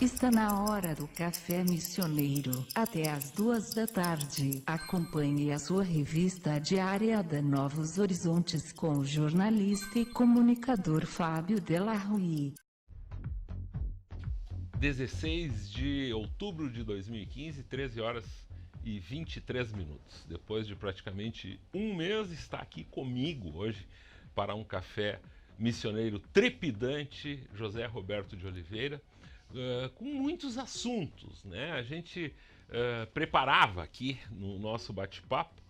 Está na hora do Café Missioneiro, até às 14h. Acompanhe a sua revista diária da Novos Horizontes com o jornalista e comunicador Fábio Della Rui. 16 de outubro de 2015, 13 horas e 23 minutos. Depois de praticamente um mês, está aqui comigo hoje para um café missioneiro trepidante, José Roberto de Oliveira, com muitos assuntos, né? A gente preparava aqui no nosso bate-papo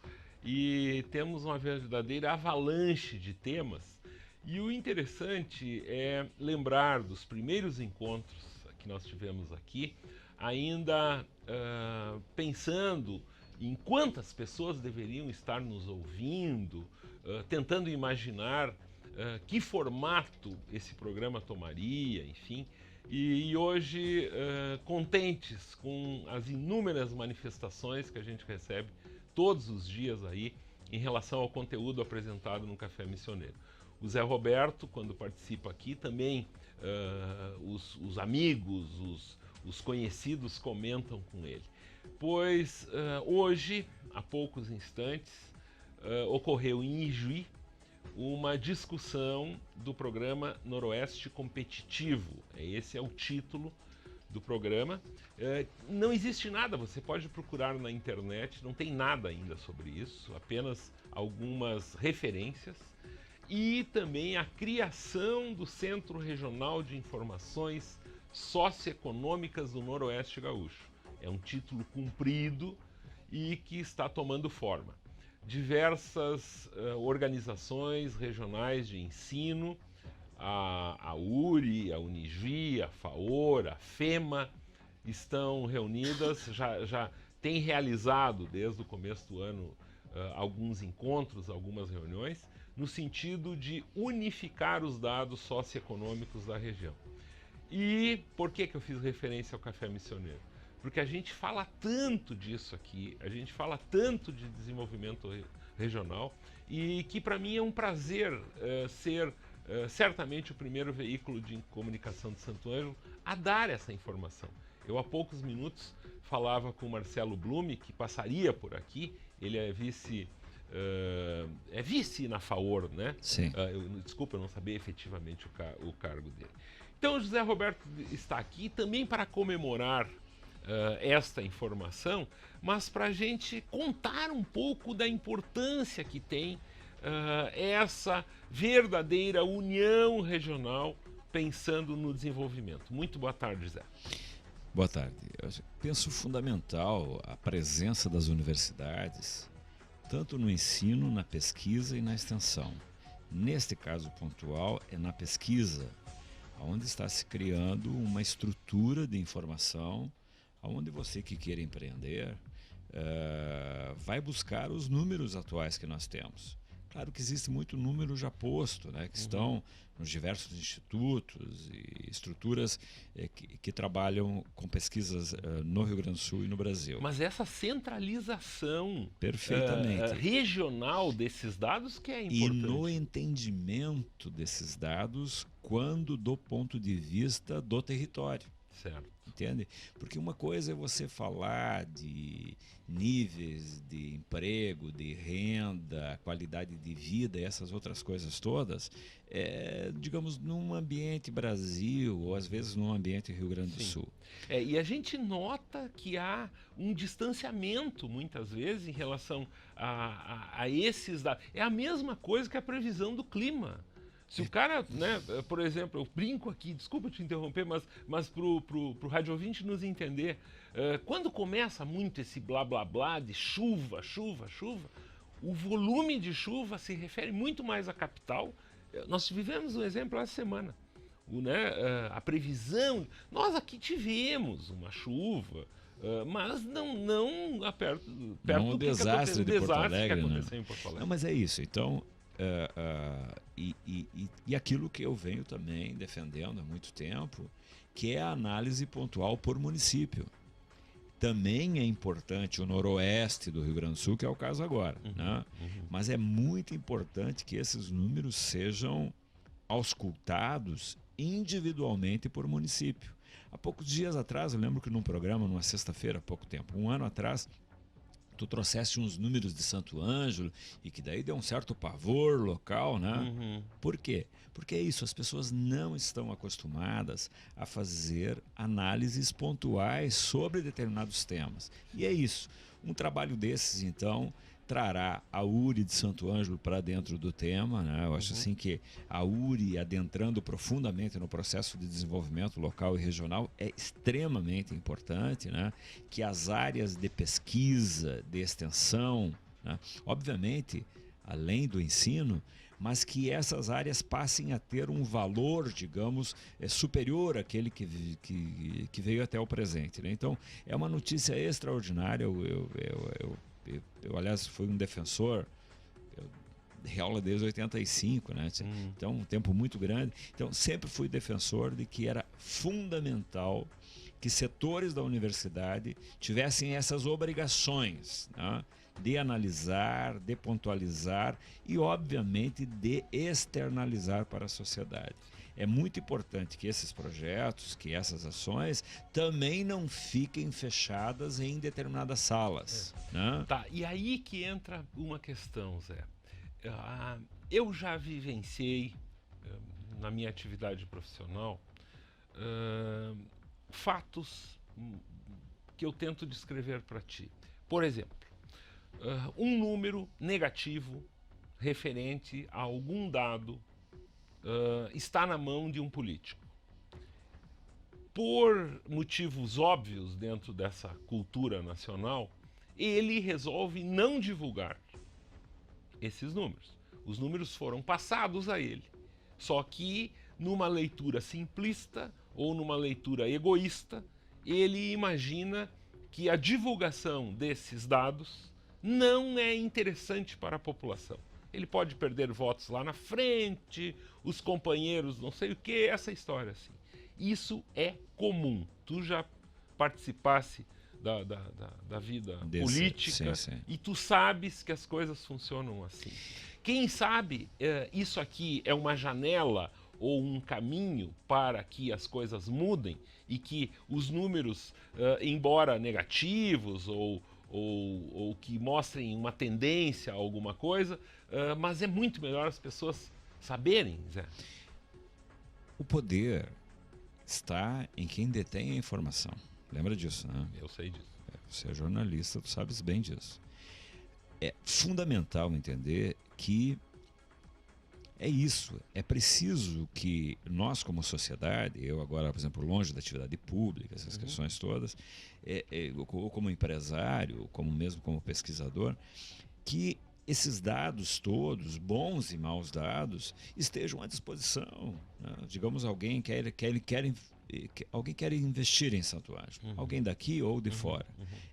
e temos uma verdadeira avalanche de temas. E o interessante é lembrar dos primeiros encontros que nós tivemos aqui, ainda pensando em quantas pessoas deveriam estar nos ouvindo, tentando imaginar que formato esse programa tomaria, enfim. E hoje, contentes com as inúmeras manifestações que a gente recebe todos os dias aí em relação ao conteúdo apresentado no Café Missioneiro. O Zé Roberto, quando participa aqui, também os amigos, os conhecidos comentam com ele. Pois hoje, há poucos instantes, ocorreu em Ijuí uma discussão do programa Noroeste Competitivo. Esse é o título do programa. Não existe nada, você pode procurar na internet, não tem nada ainda sobre isso, apenas algumas referências. E também a criação do Centro Regional de Informações Socioeconômicas do Noroeste Gaúcho. É um título comprido e que está tomando forma. Diversas organizações regionais de ensino, a URI, a Unijuí, a FAOR, a FEMA, estão reunidas, já têm realizado desde o começo do ano alguns encontros, algumas reuniões, no sentido de unificar os dados socioeconômicos da região. E por que eu fiz referência ao Café Missioneiro? Porque a gente fala tanto disso aqui, a gente fala tanto de desenvolvimento regional, e que para mim é um prazer ser certamente o primeiro veículo de comunicação de Santo Ângelo a dar essa informação. Eu há poucos minutos falava com o Marcelo Blume, que passaria por aqui, ele é vice na FAOR, né? Sim. Desculpa, eu não sabia efetivamente o cargo dele. Então, o José Roberto está aqui também para comemorar esta informação, mas para a gente contar um pouco da importância que tem essa verdadeira união regional pensando no desenvolvimento. Muito boa tarde, Zé. Boa tarde. Eu penso fundamental a presença das universidades, tanto no ensino, na pesquisa e na extensão. Neste caso pontual, é na pesquisa, onde está se criando uma estrutura de informação, onde você que queira empreender vai buscar os números atuais que nós temos. Claro que existe muito número já posto, né, que estão nos diversos institutos e estruturas que trabalham com pesquisas no Rio Grande do Sul e no Brasil. Mas essa centralização perfeitamente regional desses dados que é importante. E no entendimento desses dados, quando do ponto de vista do território. Certo. Entende? Porque uma coisa é você falar de níveis de emprego, de renda, qualidade de vida e essas outras coisas todas, digamos, num ambiente Brasil ou às vezes num ambiente Rio Grande do Sul. E a gente nota que há um distanciamento, muitas vezes, em relação a esses dados. É a mesma coisa que a previsão do clima. Se o cara, né, por exemplo, eu brinco aqui, desculpa te interromper, mas pro rádio ouvinte nos entender, quando começa muito esse blá blá blá de chuva, o volume de chuva se refere muito mais à capital. Nós vivemos um exemplo essa semana, a previsão. Nós aqui tivemos uma chuva, mas não perto do desastre de Porto Alegre, que aconteceu em Porto Alegre. Não, mas é isso. Então, e aquilo que eu venho também defendendo há muito tempo, que é a análise pontual por município. Também é importante o noroeste do Rio Grande do Sul, que é o caso agora, né? Mas é muito importante que esses números sejam auscultados individualmente por município. Há poucos dias atrás, eu lembro que num programa, numa sexta-feira, há pouco tempo, um ano atrás, tu trouxeste uns números de Santo Ângelo e que daí deu um certo pavor local, né? Uhum. Por quê? Porque é isso, as pessoas não estão acostumadas a fazer análises pontuais sobre determinados temas. E é isso. Um trabalho desses, então, trará a URI de Santo Ângelo para dentro do tema, né? Eu acho assim que a URI, adentrando profundamente no processo de desenvolvimento local e regional, é extremamente importante, né? Que as áreas de pesquisa, de extensão, né? Obviamente, além do ensino, mas que essas áreas passem a ter um valor, digamos, superior àquele que veio até o presente, né? Então, é uma notícia extraordinária. Eu, aliás, fui um defensor de aula desde 85, né? Então, um tempo muito grande. Então, sempre fui defensor de que era fundamental que setores da universidade tivessem essas obrigações, né? De analisar, de pontualizar e, obviamente, de externalizar para a sociedade. É muito importante que esses projetos, que essas ações também não fiquem fechadas em determinadas salas. Né? Tá, e aí que entra uma questão, Zé. Eu já vivenciei, na minha atividade profissional, fatos que eu tento descrever para ti. Por exemplo, um número negativo referente a algum dado está na mão de um político. Por motivos óbvios dentro dessa cultura nacional, ele resolve não divulgar esses números. Os números foram passados a ele. Só que, numa leitura simplista ou numa leitura egoísta, ele imagina que a divulgação desses dados não é interessante para a população. Ele pode perder votos lá na frente, os companheiros não sei o que, essa história assim. Isso é comum. Tu já participasse da vida política, sim. E tu sabes que as coisas funcionam assim. Quem sabe isso aqui é uma janela ou um caminho para que as coisas mudem e que os números, embora negativos ou que mostrem uma tendência a alguma coisa, mas é muito melhor as pessoas saberem, Zé. O poder está em quem detém a informação. Lembra disso, né? Eu sei disso. Você é jornalista, tu sabes bem disso. É fundamental entender que é isso. É preciso que nós, como sociedade, eu agora, por exemplo, longe da atividade pública, essas questões todas, ou como empresário, como mesmo como pesquisador, que esses dados todos, bons e maus dados, estejam à disposição. Né? Digamos, alguém quer investir em Santo Ângelo, alguém daqui ou de fora.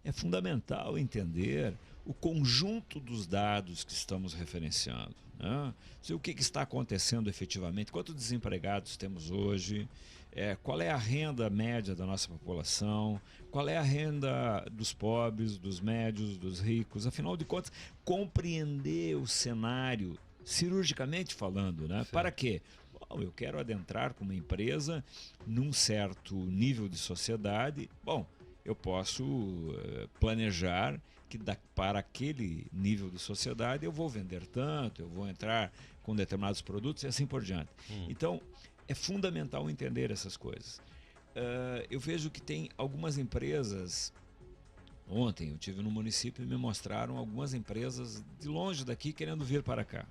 É fundamental entender o conjunto dos dados que estamos referenciando. Né? O que está acontecendo efetivamente, quantos desempregados temos hoje, qual é a renda média da nossa população, qual é a renda dos pobres, dos médios, dos ricos. Afinal de contas, compreender o cenário, cirurgicamente falando, né? Para quê? Bom, eu quero adentrar com uma empresa num certo nível de sociedade. Bom, eu posso planejar que para aquele nível de sociedade eu vou vender tanto, eu vou entrar com determinados produtos e assim por diante. Então, é fundamental entender essas coisas. Eu vejo que tem algumas empresas. Ontem eu estive no município e me mostraram algumas empresas de longe daqui querendo vir para cá.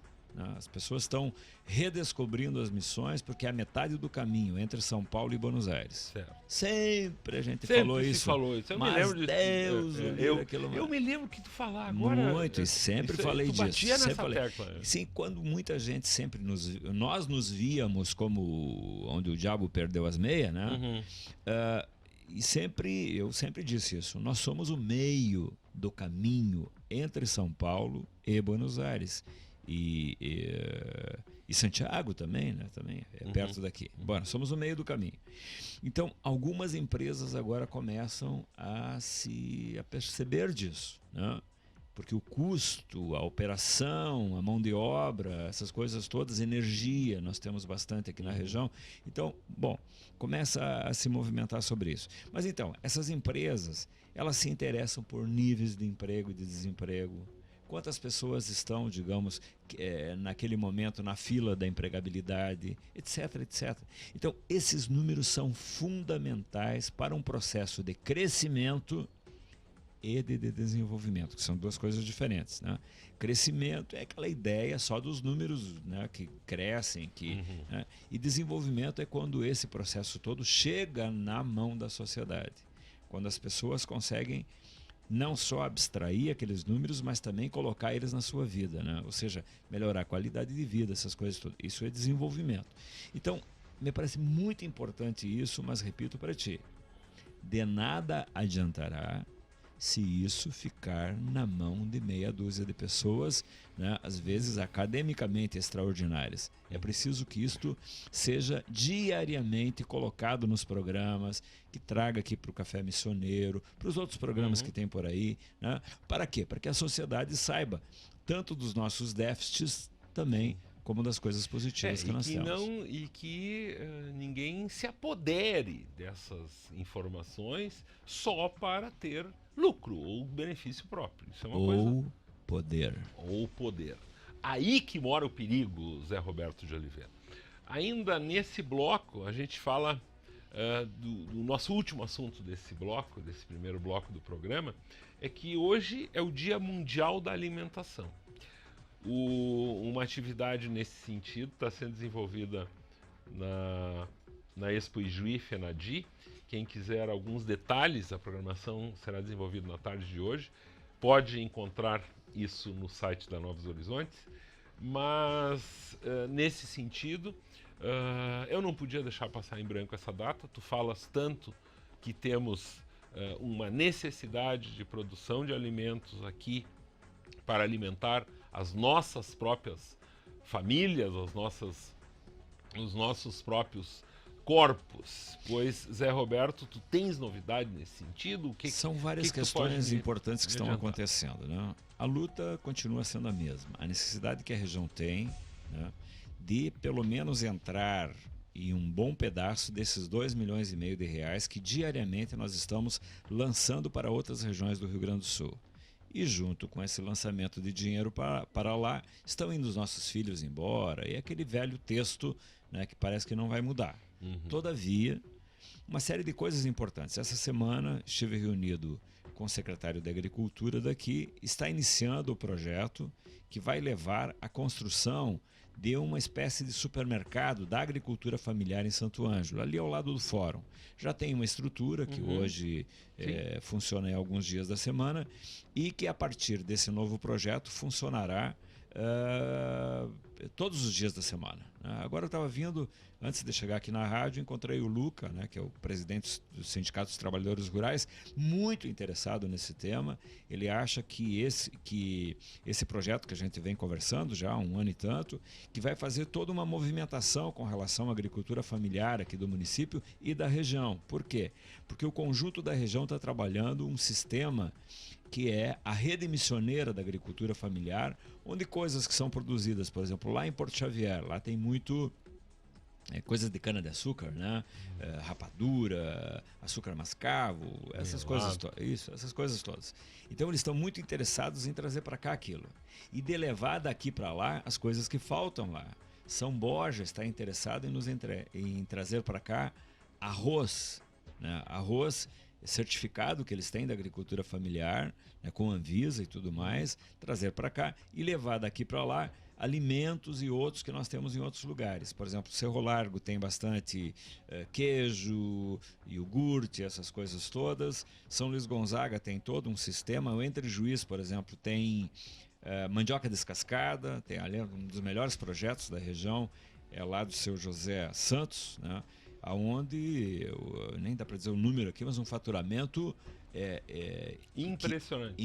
As pessoas estão redescobrindo as missões porque é a metade do caminho entre São Paulo e Buenos Aires. Certo. Sempre a gente Sempre falou se isso. falou isso. Eu mas me lembro Deus, eu me lembro que tu falar agora. Muito, e sempre falei tu disso. Batia nessa falei. tecla. Sim, quando muita gente sempre nós nos víamos como onde o diabo perdeu as meias, né? E eu sempre disse isso. Nós somos o meio do caminho entre São Paulo e Buenos Aires. E Santiago também, né? Também é perto daqui. Bom, somos o meio do caminho. Então, algumas empresas agora começam a perceber disso, né? porque o custo, a operação, a mão de obra, essas coisas todas, energia, nós temos bastante aqui na região. Então, bom, começa a se movimentar sobre isso. Mas então, essas empresas, elas se interessam por níveis de emprego e de desemprego. Quantas pessoas estão, digamos, naquele momento na fila da empregabilidade, etc, etc. Então, esses números são fundamentais para um processo de crescimento e de desenvolvimento, que são duas coisas diferentes, né? Crescimento é aquela ideia só dos números, né, que crescem, né? E desenvolvimento é quando esse processo todo chega na mão da sociedade, quando as pessoas conseguem não só abstrair aqueles números, mas também colocar eles na sua vida, né? Ou seja, melhorar a qualidade de vida, essas coisas todas. Isso é desenvolvimento. Então, me parece muito importante isso, mas repito para ti, de nada adiantará se isso ficar na mão de meia dúzia de pessoas, né, às vezes academicamente extraordinárias. É preciso que isto seja diariamente colocado nos programas, que traga aqui para o Café Missioneiro, para os outros programas que tem por aí, né? Para quê? Para que a sociedade saiba tanto dos nossos déficits também, como das coisas positivas que nós temos. E que ninguém se apodere dessas informações só para ter lucro ou benefício próprio. Isso é uma coisa... Poder. Ou poder. Aí que mora o perigo, Zé Roberto de Oliveira. Ainda nesse bloco, a gente fala do nosso último assunto desse bloco, desse primeiro bloco do programa, é que hoje é o Dia Mundial da Alimentação. Uma atividade nesse sentido está sendo desenvolvida na Expo Ijuí FENADI. Quem quiser alguns detalhes, a programação será desenvolvida na tarde de hoje. Pode encontrar isso no site da Novos Horizontes. Mas, nesse sentido, eu não podia deixar passar em branco essa data. Tu falas tanto que temos uma necessidade de produção de alimentos aqui para alimentar as nossas próprias famílias, os nossos próprios corpos. Pois, Zé Roberto, tu tens novidade nesse sentido? São várias questões importantes que estão acontecendo, né? A luta continua sendo a mesma. A necessidade que a região tem, né, de pelo menos entrar em um bom pedaço desses 2,5 milhões de reais que diariamente nós estamos lançando para outras regiões do Rio Grande do Sul. E junto com esse lançamento de dinheiro para lá, estão indo os nossos filhos embora, e aquele velho texto, né, que parece que não vai mudar. Todavia, uma série de coisas importantes. Essa semana estive reunido com o secretário da Agricultura daqui, está iniciando o projeto que vai levar à construção de uma espécie de supermercado da agricultura familiar em Santo Ângelo, ali ao lado do fórum. Já tem uma estrutura que hoje funciona em alguns dias da semana e que a partir desse novo projeto funcionará todos os dias da semana. Agora eu estava vindo, antes de chegar aqui na rádio, encontrei o Luca, né, que é o presidente do Sindicato dos Trabalhadores Rurais, muito interessado nesse tema. Ele acha que esse projeto que a gente vem conversando já há um ano e tanto, que vai fazer toda uma movimentação com relação à agricultura familiar aqui do município e da região. Por quê? Porque o conjunto da região está trabalhando um sistema que é a rede missioneira da agricultura familiar, onde coisas que são produzidas, por exemplo, lá em Porto Xavier, lá tem muito coisas de cana-de-açúcar, né? Rapadura, açúcar mascavo, essas coisas todas. Então eles estão muito interessados em trazer para cá aquilo e de levar daqui para lá as coisas que faltam lá. São Borja está interessado em trazer para cá arroz, né? Arroz certificado que eles têm da agricultura familiar, né, com Anvisa e tudo mais, trazer para cá e levar daqui para lá alimentos e outros que nós temos em outros lugares. Por exemplo, Cerro Largo tem bastante queijo, iogurte, essas coisas todas. São Luís Gonzaga tem todo um sistema. O Entre Juiz, por exemplo, tem mandioca descascada, tem ali um dos melhores projetos da região, é lá do seu José Santos, né? Aonde, nem dá para dizer o número aqui, mas um faturamento impressionante,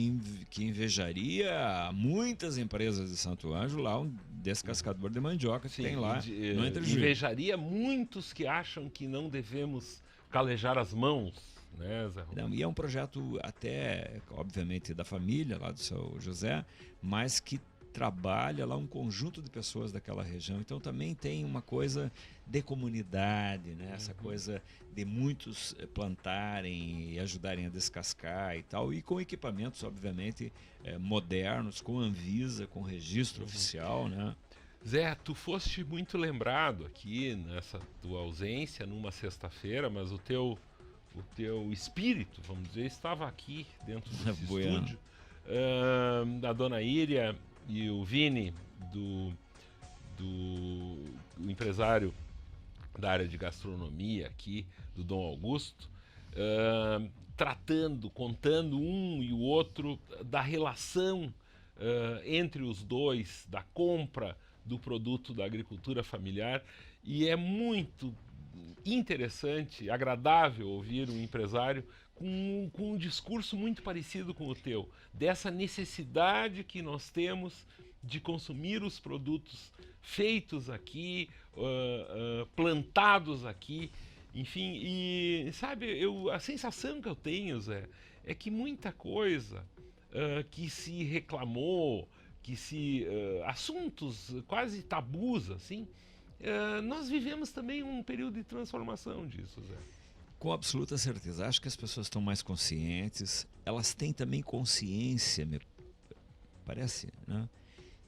que invejaria muitas empresas de Santo Ângelo, lá um descascador de mandioca que tem lá no Entre Juiz. Invejaria muitos que acham que não devemos calejar as mãos, né, Zé Roberto? Não, e é um projeto até, obviamente, da família lá do seu José, mas que trabalha lá um conjunto de pessoas daquela região. Então também tem uma coisa de comunidade, né? Essa coisa de muitos plantarem e ajudarem a descascar e tal, e com equipamentos, obviamente, modernos, com Anvisa, com registro oficial, né? Zé, tu foste muito lembrado aqui nessa tua ausência numa sexta-feira, mas o teu espírito, vamos dizer, estava aqui dentro desse Bueno. estúdio. A dona Íria e o Vini, do empresário da área de gastronomia aqui, do Dom Augusto, contando um e o outro da relação entre os dois, da compra do produto da agricultura familiar, e é muito interessante, agradável ouvir um empresário com um discurso muito parecido com o teu, dessa necessidade que nós temos de consumir os produtos feitos aqui, plantados aqui, enfim, e sabe, a sensação que eu tenho, Zé, é que muita coisa que se reclamou, assuntos quase tabus, assim, nós vivemos também um período de transformação disso, Zé. Com absoluta certeza. Acho que as pessoas estão mais conscientes. Elas têm também consciência, me parece, né?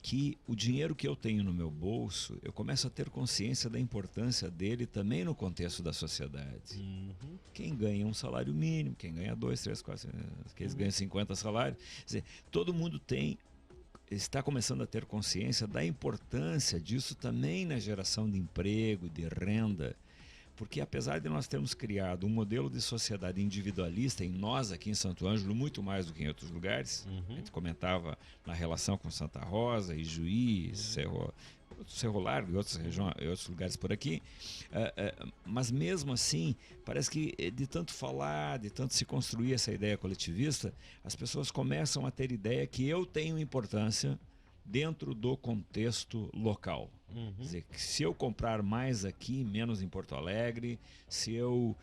Que o dinheiro que eu tenho no meu bolso, eu começo a ter consciência da importância dele também no contexto da sociedade. Quem ganha um salário mínimo, quem ganha 2, 3, 4, quem ganha 50 salários. Quer dizer, todo mundo está começando a ter consciência da importância disso também na geração de emprego, de renda. Porque apesar de nós termos criado um modelo de sociedade individualista, em nós aqui em Santo Ângelo, muito mais do que em outros lugares, a gente comentava na relação com Santa Rosa, Ijuí, Cerro Largo e outros lugares por aqui, mas mesmo assim, parece que de tanto falar, de tanto se construir essa ideia coletivista, as pessoas começam a ter ideia que eu tenho importância dentro do contexto local. Quer dizer, que se eu comprar mais aqui, menos em Porto Alegre, se eu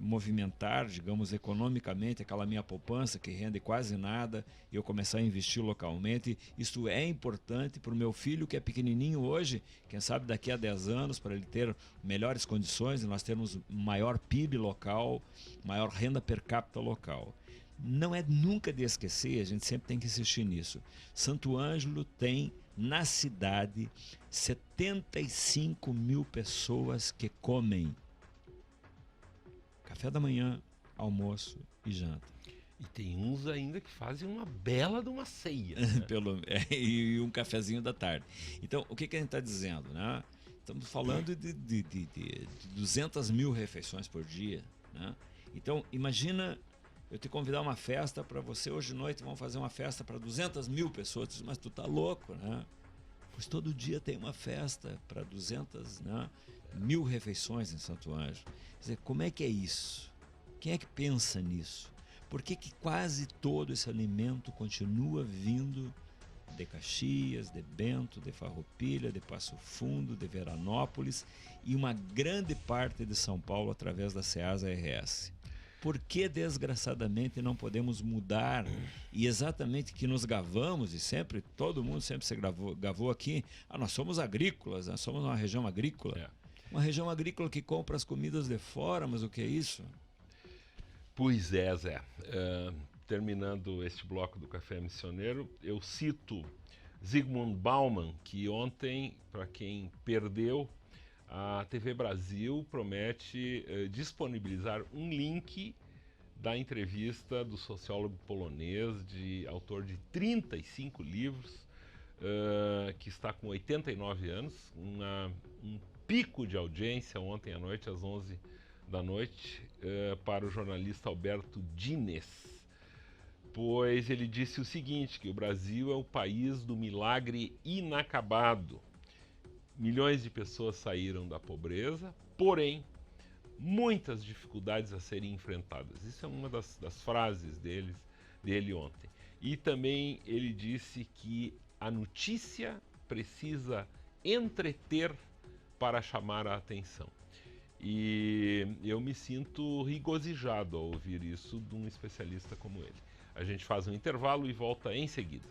movimentar, digamos, economicamente aquela minha poupança que rende quase nada e eu começar a investir localmente, isso é importante para o meu filho que é pequenininho hoje, quem sabe daqui a 10 anos, para ele ter melhores condições e nós termos maior PIB local, maior renda per capita local. Não é nunca de esquecer, a gente sempre tem que insistir nisso. Santo Ângelo tem na cidade 75 mil pessoas que comem café da manhã, almoço e janta. E tem uns ainda que fazem uma bela de uma ceia. Né? E um cafezinho da tarde. Então, o que a gente está dizendo? Né? Estamos falando de 200 mil refeições por dia. Né? Então, imagina eu te convidar uma festa para você hoje à noite, vamos fazer uma festa para 200 mil pessoas. Mas tu tá louco, né? Pois todo dia tem uma festa para 200, né, mil refeições em Santo Ângelo. Quer dizer, como é que é isso? Quem é que pensa nisso? Por que quase todo esse alimento continua vindo de Caxias, de Bento, de Farroupilha, de Passo Fundo, de Veranópolis e uma grande parte de São Paulo através da Ceasa RS? Por que, desgraçadamente, não podemos mudar e exatamente que nos gavamos, e sempre, todo mundo sempre se gavou aqui, nós somos agrícolas, nós somos uma região agrícola. Uma região agrícola que compra as comidas de fora, mas o que é isso? Pois é, Zé. Terminando este bloco do Café Missioneiro, eu cito Zygmunt Bauman, que ontem, para quem perdeu, a TV Brasil promete disponibilizar um link da entrevista do sociólogo polonês, autor de 35 livros, que está com 89 anos, um pico de audiência ontem à noite, às 11 da noite, para o jornalista Alberto Dines, pois ele disse o seguinte, que o Brasil é o país do milagre inacabado. Milhões de pessoas saíram da pobreza, porém, muitas dificuldades a serem enfrentadas. Isso é uma das frases dele ontem. E também ele disse que a notícia precisa entreter para chamar a atenção. E eu me sinto regozijado ao ouvir isso de um especialista como ele. A gente faz um intervalo e volta em seguida.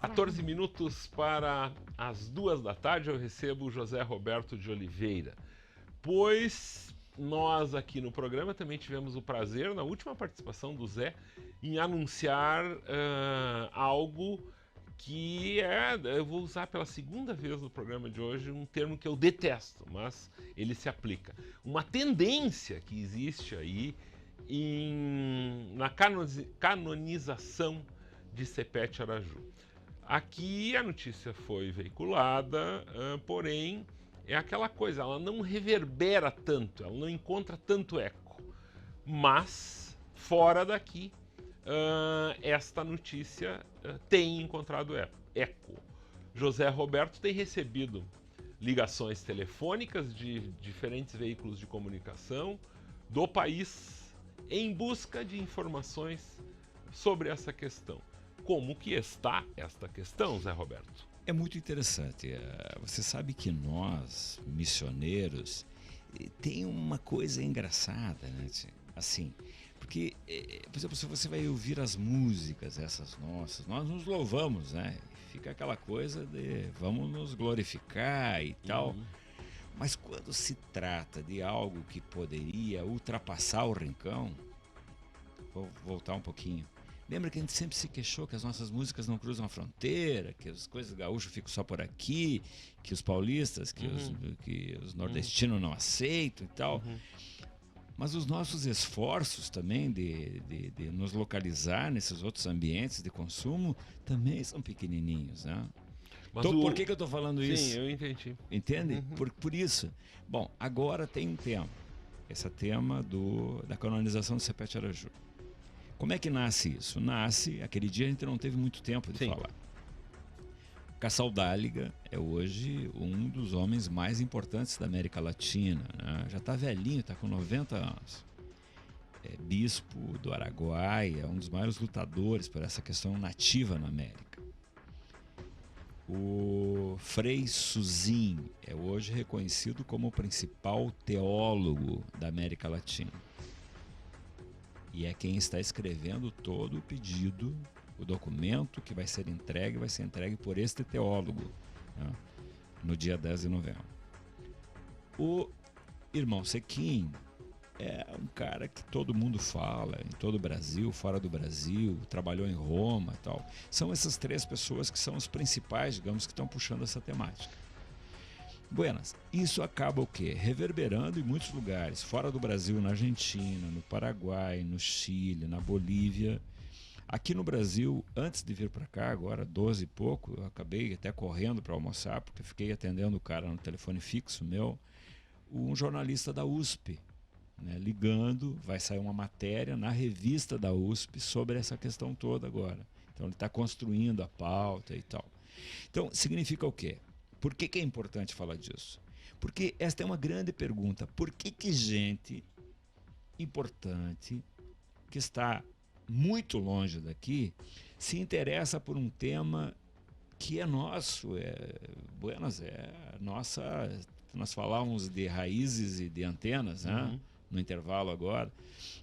14 minutos para as 2 da tarde, eu recebo o José Roberto de Oliveira, pois nós aqui no programa também tivemos o prazer, na última participação do Zé, em anunciar algo que eu vou usar pela segunda vez no programa de hoje um termo que eu detesto, mas ele se aplica. Uma tendência que existe aí na canonização de Sepete Araju. Aqui a notícia foi veiculada, porém é aquela coisa, ela não reverbera tanto, ela não encontra tanto eco. Mas, fora daqui, esta notícia tem encontrado eco. José Roberto tem recebido ligações telefônicas de diferentes veículos de comunicação do país em busca de informações sobre essa questão. Como que está esta questão, Zé Roberto? É muito interessante. Você sabe que nós, missioneiros, tem uma coisa engraçada, né? Assim, porque, por exemplo, se você vai ouvir as músicas, essas nossas, nós nos louvamos, né? Fica aquela coisa de vamos nos glorificar e tal. Mas quando se trata de algo que poderia ultrapassar o rincão, vou voltar um pouquinho. Lembra que a gente sempre se queixou que as nossas músicas não cruzam a fronteira, que as coisas gaúchas ficam só por aqui, que os paulistas, que os nordestinos não aceitam e tal. Mas os nossos esforços também de nos localizar nesses outros ambientes de consumo também são pequenininhos, né? Então, por que eu estou falando isso? Sim, eu entendi. Entende? Por isso. Bom, agora tem um tema. Esse tema da canonização do Sepete Araju. Como é que nasce isso? Nasce, aquele dia a gente não teve muito tempo de falar. Cassal Dáliga é hoje um dos homens mais importantes da América Latina, né? Já está velhinho, está com 90 anos. É bispo do Araguaia, é um dos maiores lutadores por essa questão nativa na América. O Frei Suzin é hoje reconhecido como o principal teólogo da América Latina. E é quem está escrevendo todo o pedido, o documento que vai ser entregue por este teólogo, né, no dia 10 de novembro. O irmão Sequim é um cara que todo mundo fala, em todo o Brasil, fora do Brasil, trabalhou em Roma e tal. São essas 3 pessoas que são os principais, digamos, que estão puxando essa temática. Buenas, isso acaba o quê? Reverberando em muitos lugares, fora do Brasil, na Argentina, no Paraguai, no Chile, na Bolívia. Aqui no Brasil, antes de vir para cá, agora 12 e pouco, eu acabei até correndo para almoçar, porque fiquei atendendo o cara no telefone fixo meu, um jornalista da USP, né, ligando, vai sair uma matéria na revista da USP sobre essa questão toda agora. Então ele está construindo a pauta e tal. Então significa o quê? Por que é importante falar disso? Porque esta é uma grande pergunta. Por que gente importante, que está muito longe daqui, se interessa por um tema que é nosso, nós falávamos de raízes e de antenas, né? No intervalo agora.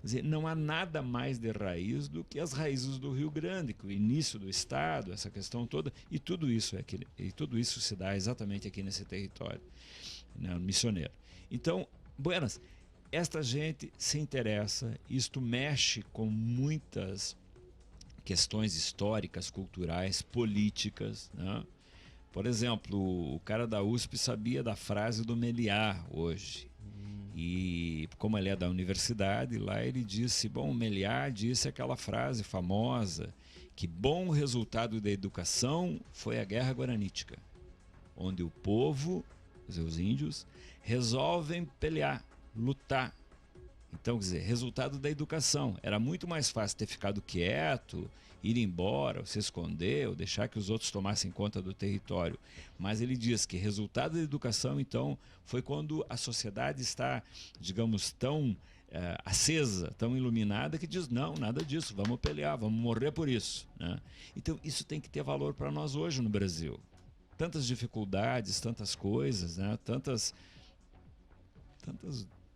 Quer dizer, não há nada mais de raiz do que as raízes do Rio Grande, que o início do Estado, essa questão toda, e tudo isso se dá exatamente aqui nesse território, né, missioneiro. Então, buenas, esta gente se interessa, isto mexe com muitas questões históricas, culturais, políticas, né? Por exemplo, o cara da USP sabia da frase do Meliá hoje. E como ele é da universidade, lá ele disse, Meliá disse aquela frase famosa, que bom resultado da educação foi a Guerra Guaranítica, onde o povo, os índios, resolvem pelear, lutar. Então, quer dizer, resultado da educação. Era muito mais fácil ter ficado quieto, ir embora, ou se esconder, ou deixar que os outros tomassem conta do território. Mas ele diz que resultado da educação, então, foi quando a sociedade está, digamos, tão acesa, tão iluminada, que diz, não, nada disso, vamos pelear, vamos morrer por isso, né? Então, isso tem que ter valor para nós hoje no Brasil. Tantas dificuldades, tantas coisas, né? Tantas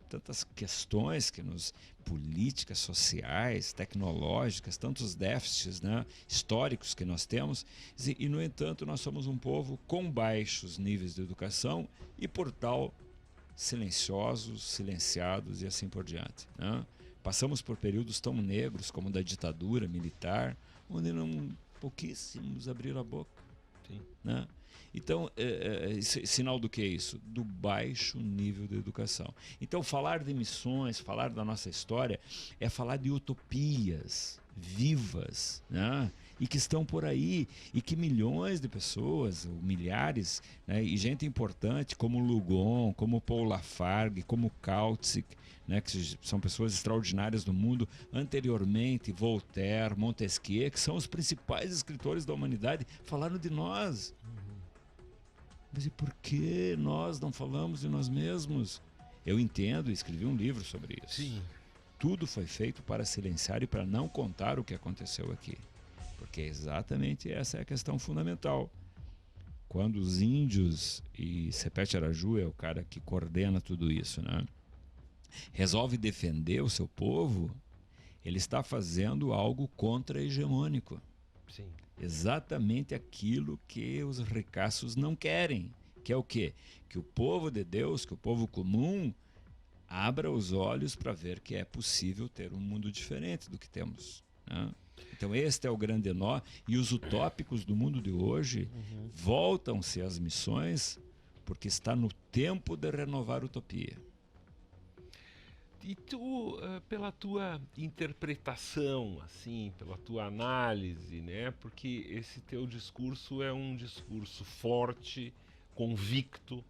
tantas questões políticas, sociais, tecnológicas, tantos déficits, né, históricos que nós temos, e, no entanto, nós somos um povo com baixos níveis de educação e, por tal, silenciosos, silenciados e assim por diante, né? Passamos por períodos tão negros como o da ditadura militar, onde pouquíssimos abriram a boca. Sim. Né? Então, sinal do que é isso? Do baixo nível de educação. Então, falar de missões, falar da nossa história, é falar de utopias vivas, né? E que estão por aí, e que milhões de pessoas, ou milhares, né? E gente importante como Lugon, como Paul Lafargue, como Kautsky, né? Que são pessoas extraordinárias do mundo, anteriormente Voltaire, Montesquieu, que são os principais escritores da humanidade, falaram de nós. Mas e por que nós não falamos de nós mesmos? Eu entendo, escrevi um livro sobre isso. Sim. Tudo foi feito para silenciar e para não contar o que aconteceu aqui. Porque exatamente essa é a questão fundamental. Quando os índios, e Sepete Araju é o cara que coordena tudo isso, né, resolve defender o seu povo, ele está fazendo algo contra-hegemônico. Sim. Exatamente aquilo que os ricaços não querem. Que é o quê? Que o povo de Deus, que o povo comum, abra os olhos para ver que é possível ter um mundo diferente do que temos, né? Então este é o grande nó, e os utópicos do mundo de hoje voltam-se às missões, porque está no tempo de renovar a utopia. E tu, pela tua interpretação, assim, pela tua análise, né? Porque esse teu discurso é um discurso forte, convicto.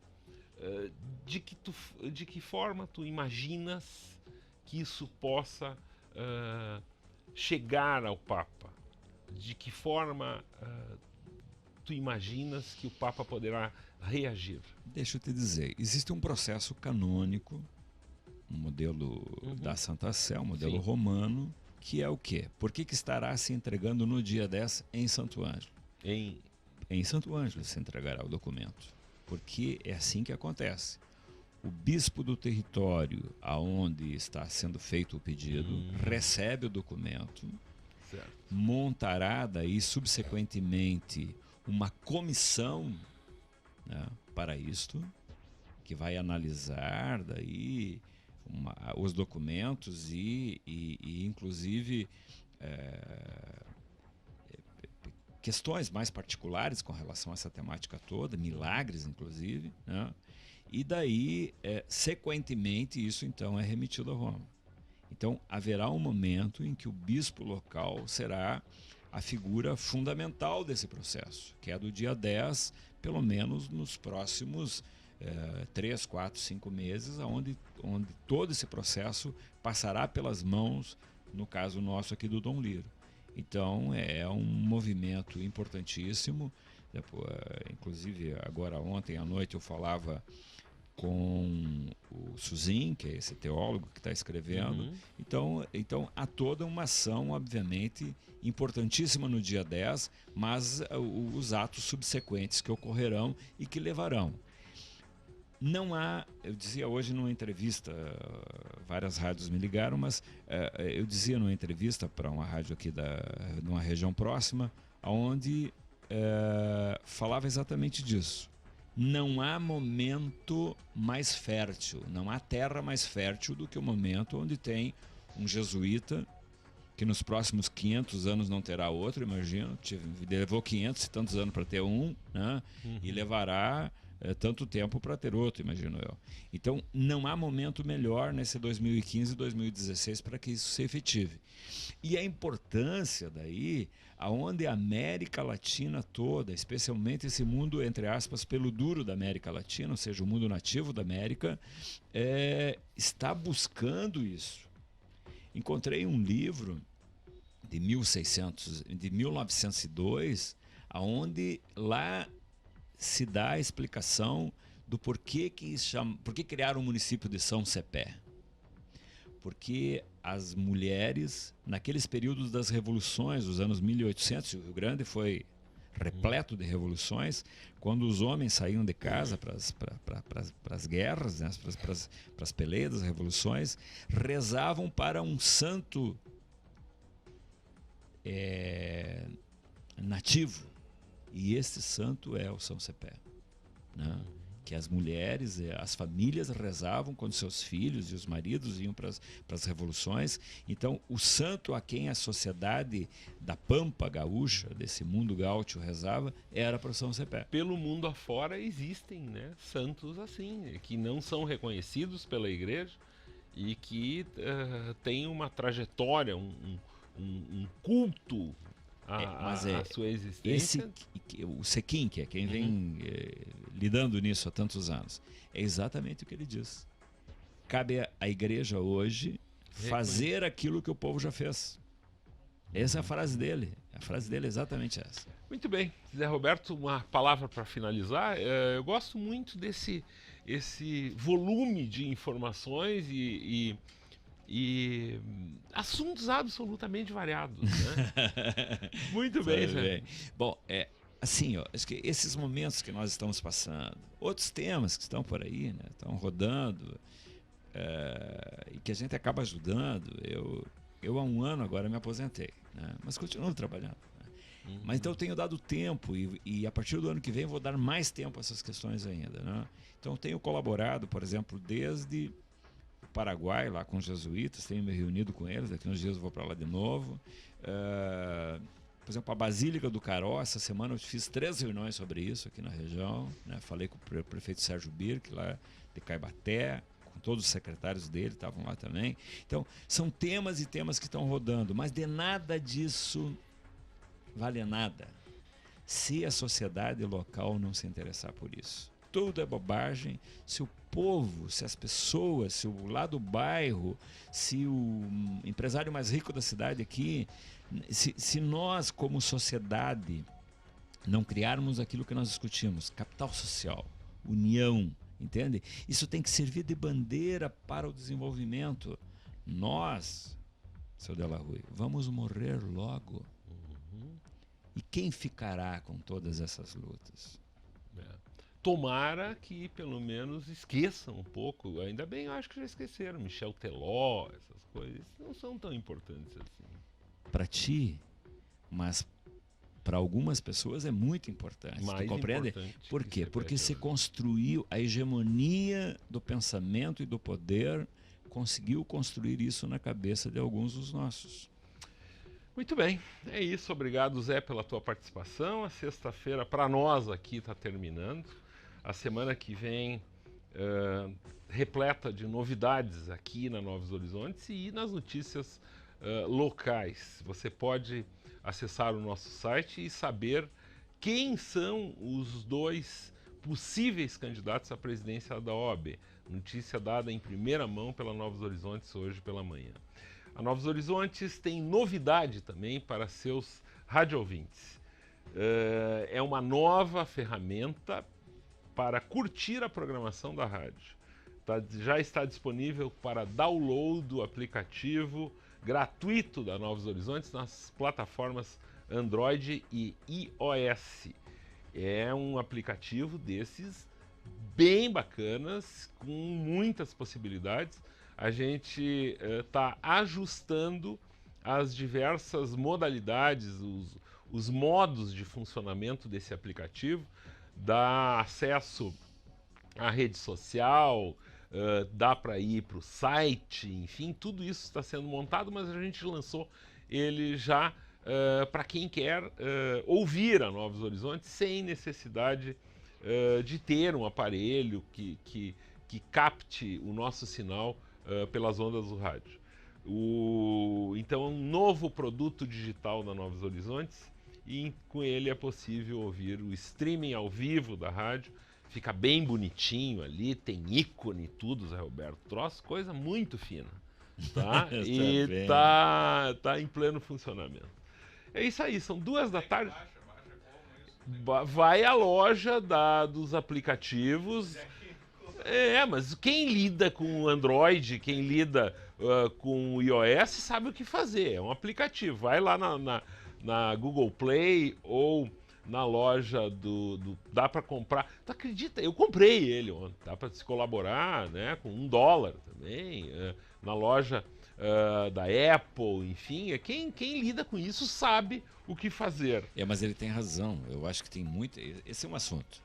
De que forma tu imaginas que isso possa chegar ao Papa? De que forma tu imaginas que o Papa poderá reagir? Deixa eu te dizer, existe um processo canônico, um modelo da Santa Sé, um modelo romano, que é o quê? Por que estará se entregando no dia 10 em Santo Ângelo? Em Santo Ângelo se entregará o documento. Porque é assim que acontece. O bispo do território aonde está sendo feito o pedido recebe o documento, certo, montará daí subsequentemente uma comissão, né, para isto, que vai analisar daí os documentos e inclusive questões mais particulares com relação a essa temática toda, milagres inclusive, né? E daí, sequentemente, isso então é remetido a Roma. Então haverá um momento em que o bispo local será a figura fundamental desse processo, que é do dia 10, pelo menos nos próximos 3, 4, 5 meses, onde todo esse processo passará pelas mãos, no caso nosso aqui do Dom Liro. Então é um movimento importantíssimo. Inclusive agora ontem à noite eu falava com o Suzin, que é esse teólogo que está escrevendo. Então há toda uma ação, obviamente, importantíssima no dia 10, mas os atos subsequentes que ocorrerão e que levarão. Não há, eu dizia hoje numa entrevista, várias rádios me ligaram, mas eu dizia numa entrevista para uma rádio aqui de uma região próxima, onde falava exatamente disso. Não há momento mais fértil, não há terra mais fértil do que o momento onde tem um jesuíta que nos próximos 500 anos não terá outro, imagino, levou 500 e tantos anos para ter um, né? E levará tanto tempo para ter outro, imagino eu. Então, não há momento melhor nesse 2015 e 2016 para que isso se efetive. E a importância daí, aonde a América Latina toda, especialmente esse mundo, entre aspas, pelo duro da América Latina, ou seja, o mundo nativo da América, está buscando isso. Encontrei um livro de 1902, aonde lá se dá a explicação do porquê criaram o município de São Cepé. Porque as mulheres, naqueles períodos das revoluções dos anos 1800, o Rio Grande foi repleto de revoluções. Quando os homens saíam de casa para as guerras, né, para as peleias das revoluções, rezavam para um santo nativo. E este santo é o São Cepé, né? Que as mulheres, as famílias rezavam quando seus filhos e os maridos iam para as revoluções. Então, o santo a quem a sociedade da Pampa gaúcha, desse mundo gaúcho, rezava, era para o São Cepé. Pelo mundo afora existem, né, santos assim, que não são reconhecidos pela igreja e que têm uma trajetória, um culto a sua existência. O Sequim, que é quem vem lidando nisso há tantos anos, é exatamente o que ele diz. Cabe à igreja hoje fazer aquilo que o povo já fez. Essa é a frase dele. A frase dele é exatamente essa. Muito bem. Zé Roberto, uma palavra para finalizar. Eu gosto muito desse volume de informações e assuntos absolutamente variados, né? Muito bem, Zé. Bom, assim, acho que esses momentos que nós estamos passando, outros temas que estão por aí, né, estão rodando, e que a gente acaba ajudando. Eu há um ano agora me aposentei, né, mas continuo trabalhando. Né? Mas então eu tenho dado tempo e a partir do ano que vem vou dar mais tempo a essas questões ainda. Né? Então eu tenho colaborado, por exemplo, desde Paraguai, lá com os jesuítas, tenho me reunido com eles, daqui uns dias eu vou para lá de novo. Por exemplo, a Basílica do Caró, essa semana eu fiz 3 reuniões sobre isso aqui na região, né? Falei com o prefeito Sérgio Birk, lá de Caibaté, com todos os secretários dele, estavam lá também. Então, são temas e temas que estão rodando, mas de nada disso vale nada se a sociedade local não se interessar por isso. Tudo é bobagem se o povo, se as pessoas, se o lá do bairro, se o empresário mais rico da cidade aqui, se nós como sociedade não criarmos aquilo que nós discutimos, capital social, união, entende? Isso tem que servir de bandeira para o desenvolvimento. Nós, seu Della Rui, vamos morrer logo. E quem ficará com todas essas lutas? Tomara que pelo menos esqueçam um pouco. Ainda bem, eu acho que já esqueceram. Michel Teló, essas coisas não são tão importantes assim. Para ti, mas para algumas pessoas é muito importante. Mais tu compreende? Por quê? Porque se construiu a hegemonia do pensamento e do poder, conseguiu construir isso na cabeça de alguns dos nossos. Muito bem, é isso. Obrigado, Zé, pela tua participação. A sexta-feira para nós aqui está terminando. A semana que vem repleta de novidades aqui na Novos Horizontes e nas notícias locais. Você pode acessar o nosso site e saber quem são os 2 possíveis candidatos à presidência da OAB. Notícia dada em primeira mão pela Novos Horizontes hoje pela manhã. A Novos Horizontes tem novidade também para seus radioouvintes. É uma nova ferramenta para curtir a programação da rádio. Já está disponível para download do aplicativo gratuito da Novos Horizontes nas plataformas Android e iOS. É um aplicativo desses bem bacanas, com muitas possibilidades. A gente está ajustando as diversas modalidades, os modos de funcionamento desse aplicativo, dá acesso à rede social, dá para ir para o site, enfim, tudo isso está sendo montado, mas a gente lançou ele já para quem quer ouvir a Novos Horizontes sem necessidade de ter um aparelho que capte o nosso sinal pelas ondas do rádio. Então é um novo produto digital da Novos Horizontes e com ele é possível ouvir o streaming ao vivo da rádio. Fica bem bonitinho ali, tem ícone e tudo, Zé Roberto. Troço, coisa muito fina. Tá? E tá em pleno funcionamento. É isso aí, são 2 da tarde. Vai à loja dos aplicativos. Mas quem lida com Android, quem lida com o iOS sabe o que fazer. É um aplicativo. Vai lá na Google Play ou na loja dá para comprar. Tu acredita? Eu comprei ele ontem. Dá para se colaborar, né? Com $1 também. Na loja da Apple, enfim. Quem lida com isso sabe o que fazer. Mas ele tem razão. Eu acho que tem muito. Esse é um assunto.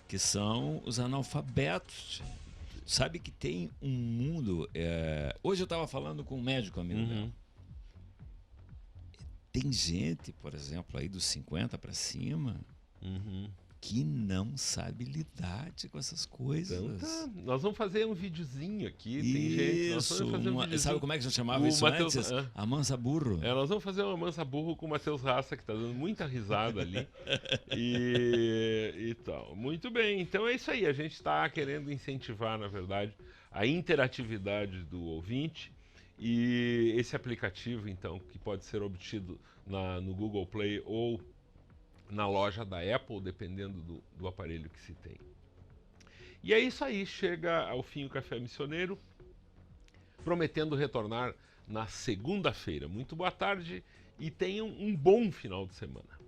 Que são os analfabetos. Sabe que tem um mundo. Hoje eu estava falando com um médico amigo meu. Tem gente, por exemplo, aí dos 50 para cima, que não sabe lidar com essas coisas. Então, tá. Nós vamos fazer um videozinho aqui. Tem gente. Nós vamos fazer um videozinho. Sabe como é que a gente chamava isso antes? A mansa burro. Nós vamos fazer uma mansa burro com o Matheus Raça, que está dando muita risada ali. e tal. Muito bem. Então é isso aí. A gente está querendo incentivar, na verdade, a interatividade do ouvinte. E esse aplicativo, então, que pode ser obtido no Google Play ou na loja da Apple, dependendo do aparelho que se tem. E é isso aí, chega ao fim o Café Missioneiro, prometendo retornar na segunda-feira. Muito boa tarde e tenham um bom final de semana.